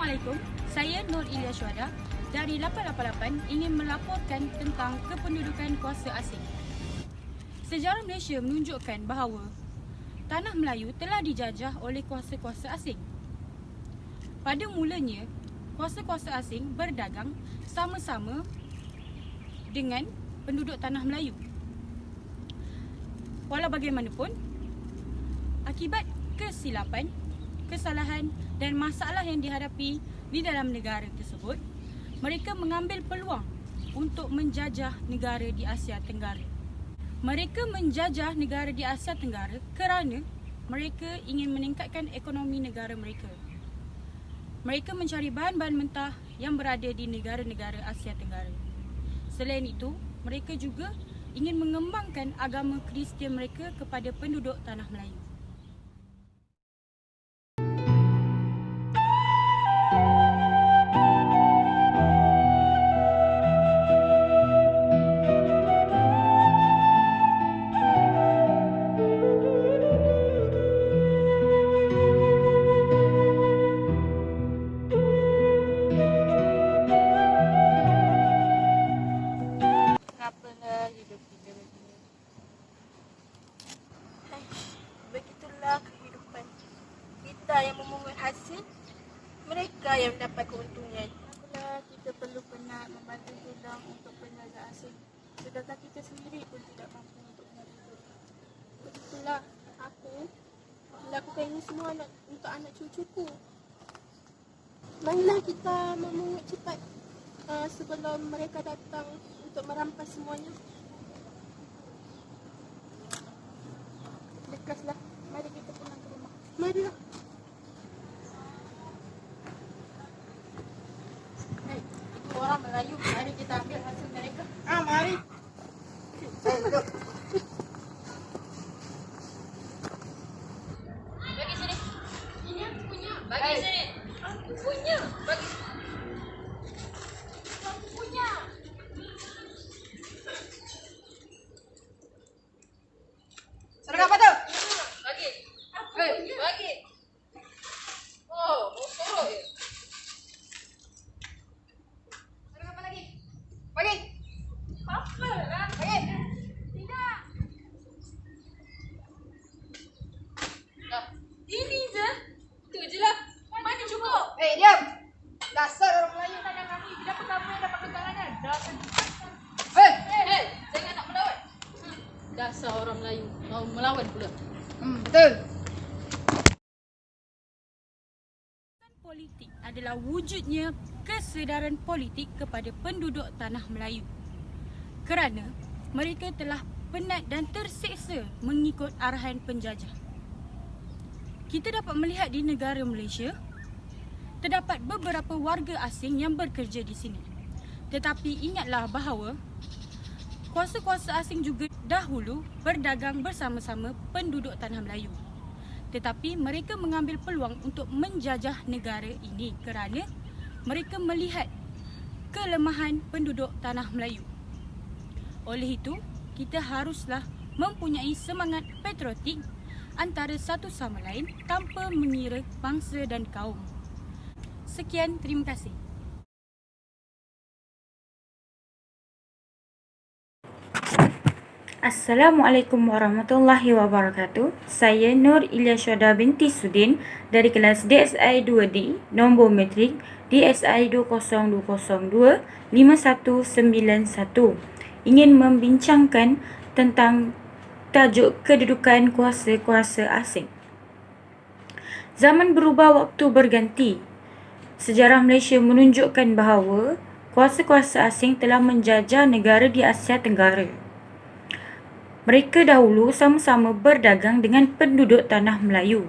Assalamualaikum, saya Nur Ilya Syuhada dari 888 ingin melaporkan tentang kependudukan kuasa asing. Sejarah Malaysia menunjukkan bahawa tanah Melayu telah dijajah oleh kuasa-kuasa asing. Pada mulanya, kuasa-kuasa asing berdagang sama-sama dengan penduduk tanah Melayu. Walau bagaimanapun, akibat kesilapan, kesalahan dan masalah yang dihadapi di dalam negara tersebut, mereka mengambil peluang untuk menjajah negara di Asia Tenggara. Mereka menjajah negara di Asia Tenggara kerana mereka ingin meningkatkan ekonomi negara mereka. Mereka mencari bahan-bahan mentah yang berada di negara-negara Asia Tenggara. Selain itu, mereka juga ingin mengembangkan agama Kristian mereka kepada penduduk tanah Melayu. Apalah hidup kita begini. Begitulah kehidupan. Kita yang memungut hasil, mereka yang mendapat keuntungan. Apalah kita perlu penat membantu orang untuk penjajah asing, sedangkan kita sendiri pun tidak mampu untuk menerima. Begitulah aku melakukan ini semua untuk anak cucuku. Marilah kita memungut cepat sebelum mereka datang untuk merampas semuanya. Lekaslah. Mari kita pulang ke rumah. Marilah. Hey, itu orang Melayu. Mari kita ambil hasil mereka. Mari. Bagi sini. Ini aku punya. Bagi sini. Aku punya. Bagi. Aku punya. Serang apa tu? Bagi. Bagi. Oh, sorok je. Serang apa lagi? Bagi. Apa lah? Bagi. Tidak. Dah. Ini je. Tu je lah. Mana cukup? Diam. Dasar orang Melayu tanya kami. Kenapa kamu yang dapat keterangan? Dasar. Jangan nak melawan. Dasar orang Melayu mau melawan pula. Betul. Politik adalah wujudnya kesedaran politik kepada penduduk tanah Melayu. Kerana mereka telah penat dan terseksa mengikut arahan penjajah. Kita dapat melihat di negara Malaysia, terdapat beberapa warga asing yang bekerja di sini. Tetapi ingatlah bahawa kuasa-kuasa asing juga dahulu berdagang bersama-sama penduduk tanah Melayu. Tetapi mereka mengambil peluang untuk menjajah negara ini kerana mereka melihat kelemahan penduduk tanah Melayu. Oleh itu, kita haruslah mempunyai semangat patriotik antara satu sama lain tanpa mengira bangsa dan kaum. Sekian, terima kasih. Assalamualaikum warahmatullahi wabarakatuh. Saya Nur Ilya Syuhada binti Sudin dari kelas DSI 2D, nombor metrik DSI 2025191. Ingin membincangkan tentang tajuk kedudukan kuasa-kuasa asing. Zaman berubah, waktu berganti. Sejarah Malaysia menunjukkan bahawa kuasa-kuasa asing telah menjajah negara di Asia Tenggara. Mereka dahulu sama-sama berdagang dengan penduduk tanah Melayu.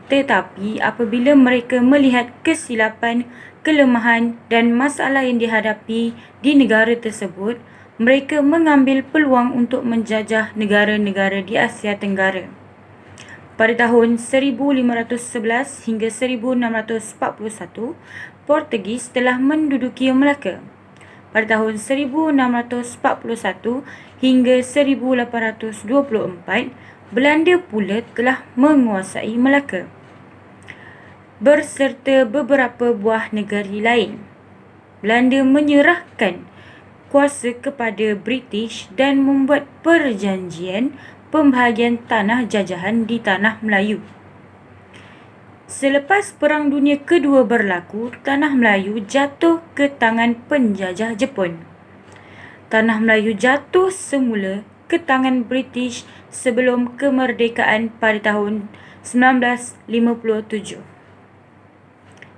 Tetapi apabila mereka melihat kesilapan, kelemahan dan masalah yang dihadapi di negara tersebut, mereka mengambil peluang untuk menjajah negara-negara di Asia Tenggara. Pada tahun 1511 hingga 1641, Portugis telah menduduki Melaka. Pada tahun 1641 hingga 1824, Belanda pula telah menguasai Melaka. berserta beberapa buah negara lain. Belanda menyerahkan kuasa kepada British dan membuat perjanjian pembahagian tanah jajahan di tanah Melayu. Selepas Perang Dunia Kedua berlaku, tanah Melayu jatuh ke tangan penjajah Jepun. Tanah Melayu jatuh semula ke tangan British sebelum kemerdekaan pada tahun 1957.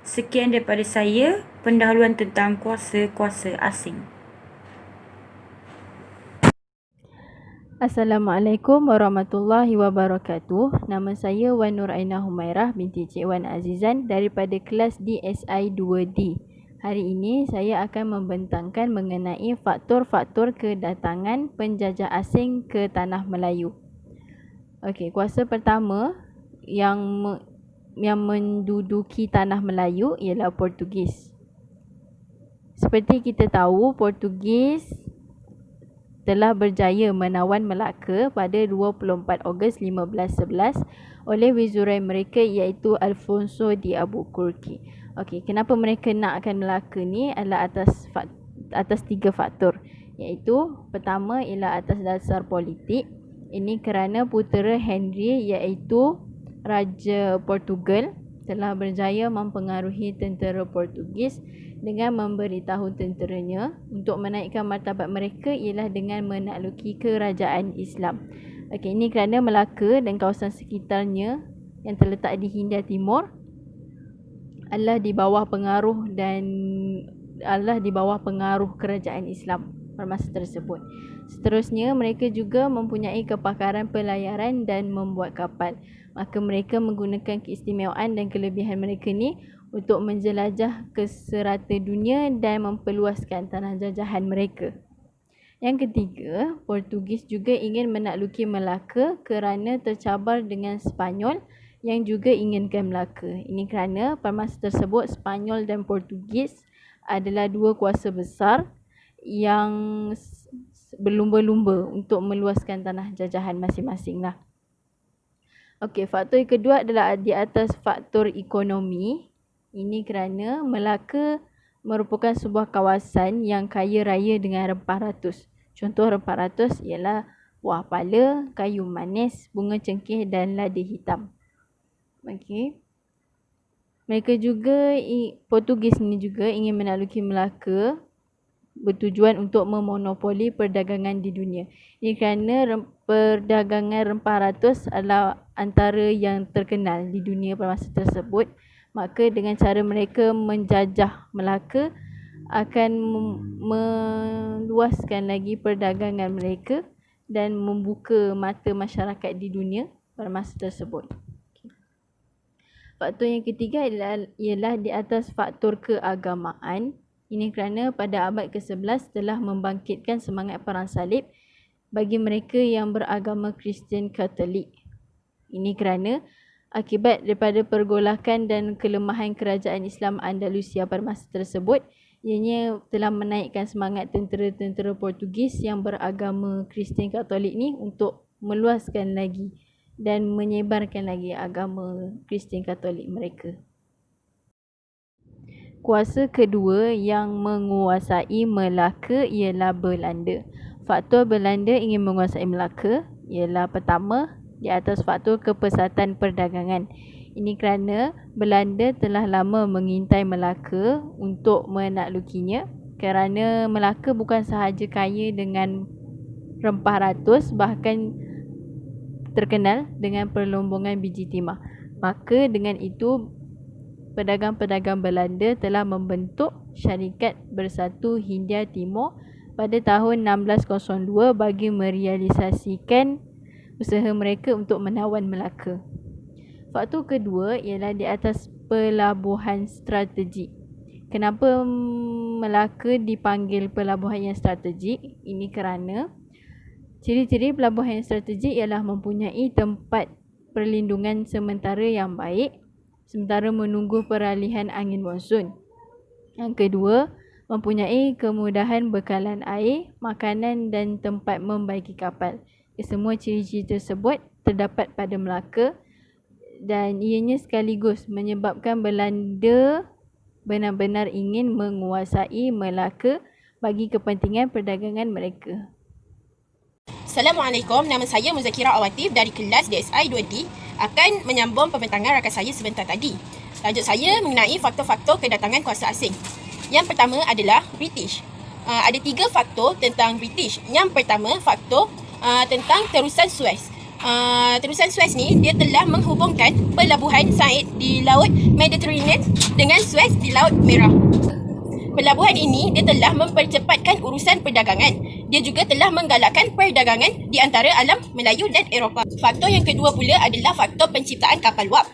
Sekian daripada saya, pendahuluan tentang kuasa-kuasa asing. Assalamualaikum warahmatullahi wabarakatuh. Nama saya Wan Nur Aina Humairah binti Cik Wan Azizan daripada kelas DSI 2D. Hari ini saya akan membentangkan mengenai faktor-faktor kedatangan penjajah asing ke tanah Melayu. Okey, kuasa pertama yang menduduki tanah Melayu ialah Portugis. Seperti kita tahu, Portugis telah berjaya menawan Melaka pada 24 Ogos 1511 oleh viceroy mereka iaitu Alfonso de Albuquerque. Okey, kenapa mereka nakkan Melaka ni adalah atas 3 faktor, iaitu pertama ialah atas dasar politik. Ini kerana putera Henry iaitu Raja Portugal telah berjaya mempengaruhi tentera Portugis dengan memberitahu tenteranya untuk menaikkan martabat mereka ialah dengan menakluki kerajaan Islam. Okey, ini kerana Melaka dan kawasan sekitarnya yang terletak di Hindia Timur adalah di bawah pengaruh kerajaan Islam pada masa tersebut. Seterusnya, mereka juga mempunyai kepakaran pelayaran dan membuat kapal. Maka mereka menggunakan keistimewaan dan kelebihan mereka ni untuk menjelajah ke serata dunia dan memperluaskan tanah jajahan mereka. Yang ketiga, Portugis juga ingin menakluki Melaka kerana tercabar dengan Sepanyol yang juga inginkan Melaka. Ini kerana pada masa tersebut Sepanyol dan Portugis adalah dua kuasa besar yang berlumba-lumba untuk meluaskan tanah jajahan masing-masing lah. Okey, faktor yang kedua adalah di atas faktor ekonomi. Ini kerana Melaka merupakan sebuah kawasan yang kaya raya dengan rempah ratus. Contoh rempah ratus ialah buah pala, kayu manis, bunga cengkeh dan lada hitam. Okey. Mereka juga, Portugis ni juga ingin menakluki Melaka bertujuan untuk memonopoli perdagangan di dunia. Ini kerana perdagangan rempah ratus adalah antara yang terkenal di dunia pada masa tersebut. Maka dengan cara mereka menjajah Melaka akan meluaskan lagi perdagangan mereka dan membuka mata masyarakat di dunia pada masa tersebut. Faktor yang ketiga ialah di atas faktor keagamaan. Ini kerana pada abad ke-11 telah membangkitkan semangat perang salib bagi mereka yang beragama Kristian Katolik. Ini kerana akibat daripada pergolakan dan kelemahan kerajaan Islam Andalusia pada masa tersebut, ianya telah menaikkan semangat tentera-tentera Portugis yang beragama Kristian Katolik ni untuk meluaskan lagi dan menyebarkan lagi agama Kristian Katolik mereka. Kuasa kedua yang menguasai Melaka ialah Belanda. Faktor Belanda ingin menguasai Melaka ialah pertama di atas faktor kepesatan perdagangan. Ini kerana Belanda telah lama mengintai Melaka untuk menaklukinya kerana Melaka bukan sahaja kaya dengan rempah ratus, bahkan terkenal dengan perlombongan biji timah. Maka dengan itu pedagang-pedagang Belanda telah membentuk Syarikat Bersatu Hindia Timur pada tahun 1602 bagi merealisasikan usaha mereka untuk menawan Melaka. Faktor kedua ialah di atas pelabuhan strategik. Kenapa Melaka dipanggil pelabuhan yang strategik? Ini kerana ciri-ciri pelabuhan yang strategik ialah mempunyai tempat perlindungan sementara yang baik sementara menunggu peralihan angin monsun. Yang kedua, mempunyai kemudahan bekalan air, makanan dan tempat membaiki kapal. Semua ciri-ciri tersebut terdapat pada Melaka dan ianya sekaligus menyebabkan Belanda benar-benar ingin menguasai Melaka bagi kepentingan perdagangan mereka. Assalamualaikum, nama saya Muzakira Awatif dari kelas DSI 2D akan menyambung pembentangan rakan saya sebentar tadi. Tajuk saya mengenai faktor-faktor kedatangan kuasa asing. Yang pertama adalah British. Ada 3 faktor tentang British. Yang pertama, faktor tentang terusan Suez. Terusan Suez ni dia telah menghubungkan pelabuhan Said di Laut Mediterranean dengan Suez di Laut Merah. Pelabuhan ini dia telah mempercepatkan urusan perdagangan. Dia juga telah menggalakkan perdagangan di antara alam Melayu dan Eropah. Faktor yang kedua pula adalah faktor penciptaan kapal wap.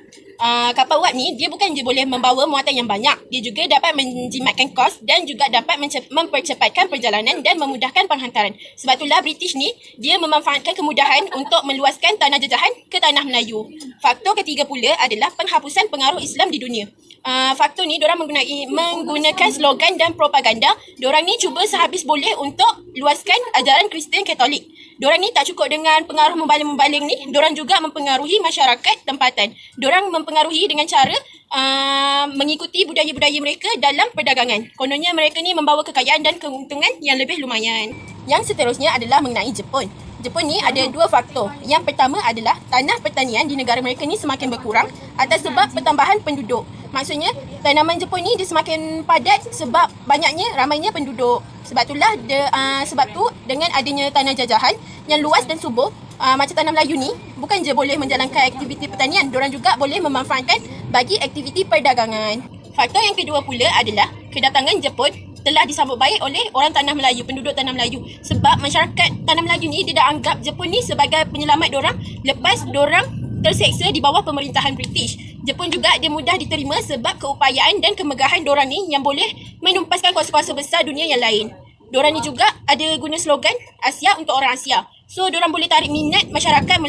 Kapal wap ni dia bukan je boleh membawa muatan yang banyak, dia juga dapat menjimatkan kos dan juga dapat mempercepatkan perjalanan dan memudahkan penghantaran. Sebab itulah British ni dia memanfaatkan kemudahan untuk meluaskan tanah jajahan ke tanah Melayu. Faktor ketiga pula adalah penghapusan pengaruh Islam di dunia. Faktor ni diorang menggunakan slogan dan propaganda. Diorang ni cuba sehabis boleh untuk luaskan ajaran Kristian Katolik. Diorang ni tak cukup dengan pengaruh membaling-membaling ni, diorang juga mempengaruhi masyarakat tempatan. Diorang mempengaruhi dengan cara mengikuti budaya-budaya mereka dalam perdagangan. Kononnya mereka ni membawa kekayaan dan keuntungan yang lebih lumayan. Yang seterusnya adalah mengenai Jepun. Jepun ni ada 2 faktor. Yang pertama adalah tanah pertanian di negara mereka ni semakin berkurang atas sebab pertambahan penduduk. Maksudnya tanaman Jepun ni dia semakin padat sebab ramainya penduduk. Sebab tu dengan adanya tanah jajahan yang luas dan subur, macam tanah Melayu ni bukan je boleh menjalankan aktiviti pertanian, diorang juga boleh memanfaatkan bagi aktiviti perdagangan. Faktor yang kedua pula adalah kedatangan Jepun telah disambut baik oleh orang tanah Melayu, penduduk tanah Melayu. Sebab masyarakat tanah Melayu ni dia dah anggap Jepun ni sebagai penyelamat diorang lepas diorang terseksa di bawah pemerintahan British. Jepun juga dia mudah diterima sebab keupayaan dan kemegahan diorang ni yang boleh menumpaskan kuasa-kuasa besar dunia yang lain. Diorang ni juga ada guna slogan Asia untuk orang Asia. So diorang boleh tarik minat masyarakat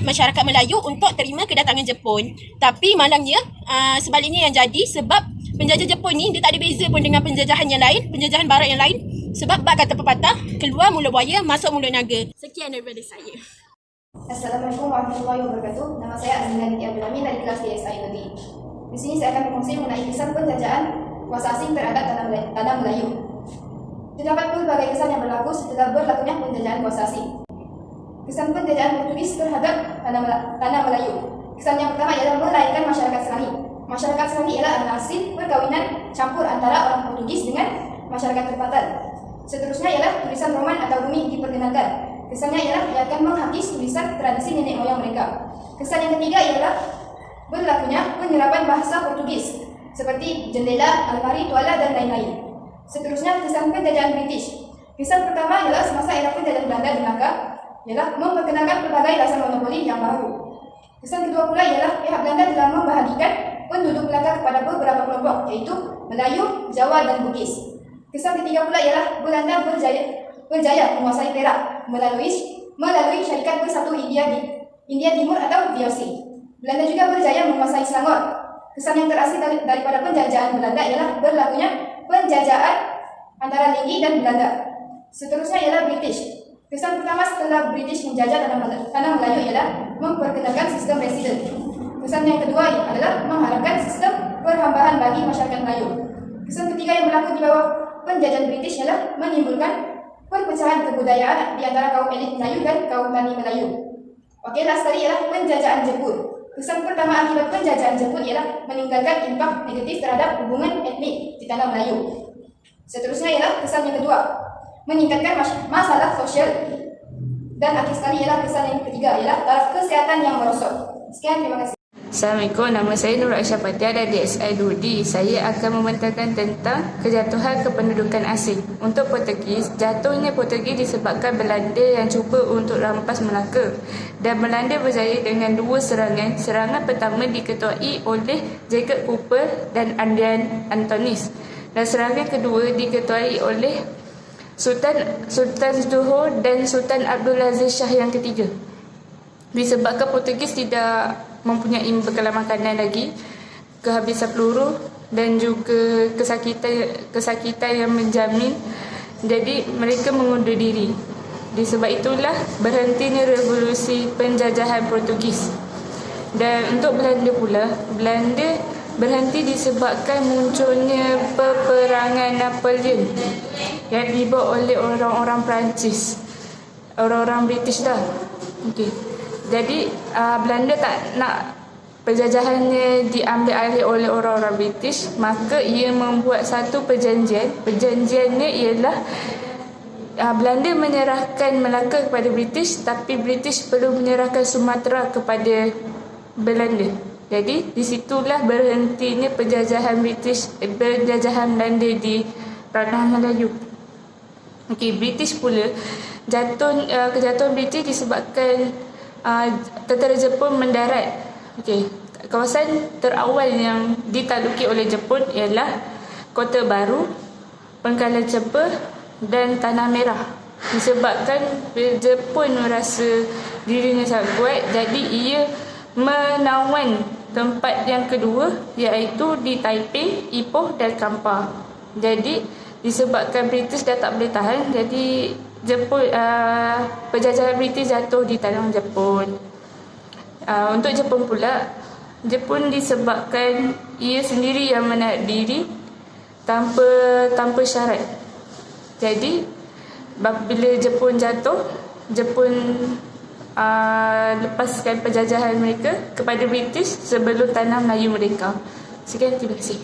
masyarakat Melayu untuk terima kedatangan Jepun. Tapi malangnya sebaliknya yang jadi sebab penjajah Jepun ni dia tak ada beza pun dengan penjajahan yang lain, penjajahan barat yang lain. Sebab bab kata pepatah, keluar mulut buaya, masuk mulut naga. Sekian daripada saya. Assalamualaikum warahmatullahi wabarakatuh. Nama saya Azmina binti Abdul Amin dari kelas DSI Nudi. Di sini saya akan berkongsi mengenai kisah penjajahan kuasa asing terhadap tanah Melayu. Terdapat berbagai kesan yang berlaku setelah berlakunya penjajahan kuasa asing. Kesan penjajahan Portugis terhadap tanah Melayu. Kesan yang pertama ialah melahirkan masyarakat Selangi. Masyarakat Selangi ialah hasil perkawinan campur antara orang Portugis dengan masyarakat tempatan. Seterusnya ialah tulisan Roman atau Bumi diperkenalkan. Kesannya ialah ia akan menghapus tulisan tradisi nenek moyang mereka. Kesan yang ketiga ialah berlakunya penyerapan bahasa Portugis seperti jendela, almari, tuala dan lain-lain. Seterusnya kesan penjajahan British. Kesan pertama ialah semasa era penjajahan Belanda di Melaka ialah memperkenalkan pelbagai rasa monopoli yang baru. Kesan kedua pula ialah pihak Belanda telah membahagikan penduduk Melaka kepada beberapa kelompok iaitu Melayu, Jawa dan Bugis. Kesan ketiga pula ialah Belanda berjaya menguasai Perak melalui syarikat Bersatu India Timur atau VOC. Belanda juga berjaya menguasai Selangor. Kesan yang terasing daripada penjajahan Belanda ialah berlakunya penjajahan antara Linggi dan Belanda. Seterusnya ialah British. Kesan pertama setelah British menjajah tanah Melayu ialah memperkenalkan sistem residen. Kesan yang kedua adalah mengharapkan sistem perhambahan bagi masyarakat Melayu. Kesan ketiga yang berlaku di bawah penjajahan British ialah menimbulkan perpecahan kebudayaan di antara kaum elit Melayu dan kaum tani Melayu. Okey, last sekali ialah penjajahan Jepun. Kesan pertama akibat penjajahan Jepun ialah meninggalkan impak negatif terhadap hubungan etnik di tanah Melayu. Seterusnya ialah kesan yang kedua, meningkatkan masalah sosial. Dan akhir sekali ialah kesan yang ketiga ialah taraf kesihatan yang merosot. Sekian, terima kasih. Assalamualaikum, nama saya Nur Aisyah Fatia dari DSI Dudi. Saya akan membentangkan tentang kejatuhan kependudukan asing. Untuk Portugis, jatuhnya Portugis disebabkan Belanda yang cuba untuk rampas Melaka. Dan Belanda berjaya dengan 2 serangan. Serangan pertama diketuai oleh Jacob Cooper dan Adrian Antonis. Dan serangan kedua diketuai oleh Sultan Johor dan Sultan Abdul Aziz Shah yang ketiga. Disebabkan Portugis tidak mempunyai bekalan makanan lagi, kehabisan peluru dan juga kesakitan yang menjamin, jadi mereka mengundur diri. Disebab itulah berhentinya revolusi penjajahan Portugis. Dan untuk Belanda pula, Belanda berhenti disebabkan munculnya peperangan Napoleon yang dibawa oleh orang-orang Perancis, orang-orang British dah. Okey. Jadi Belanda tak nak penjajahannya diambil alih oleh orang-orang British, maka ia membuat satu perjanjian. Perjanjiannya ialah Belanda menyerahkan Melaka kepada British, tapi British perlu menyerahkan Sumatera kepada Belanda. Jadi di situlah berhentinya penjajahan penjajahan Belanda di ranah Melayu. Okey, British pula kejatuhan British disebabkan tentera Jepun mendarat. Okey, kawasan terawal yang ditaluki oleh Jepun ialah Kota Baru, Pengkalan Cepa dan Tanah Merah. Disebabkan Jepun merasa dirinya sangat kuat, jadi ia menawan tempat yang kedua, iaitu di Taipei, Ipoh dan Kampar. Jadi disebabkan British dah tak boleh tahan, jadi Jepun penjajahan British jatuh di tangan Jepun. Untuk Jepun pula, Jepun disebabkan ia sendiri yang menarik diri tanpa syarat. Jadi bila Jepun jatuh, Jepun lepaskan penjajahan mereka kepada British sebelum tanah Melayu mereka. Sekian, terima kasih.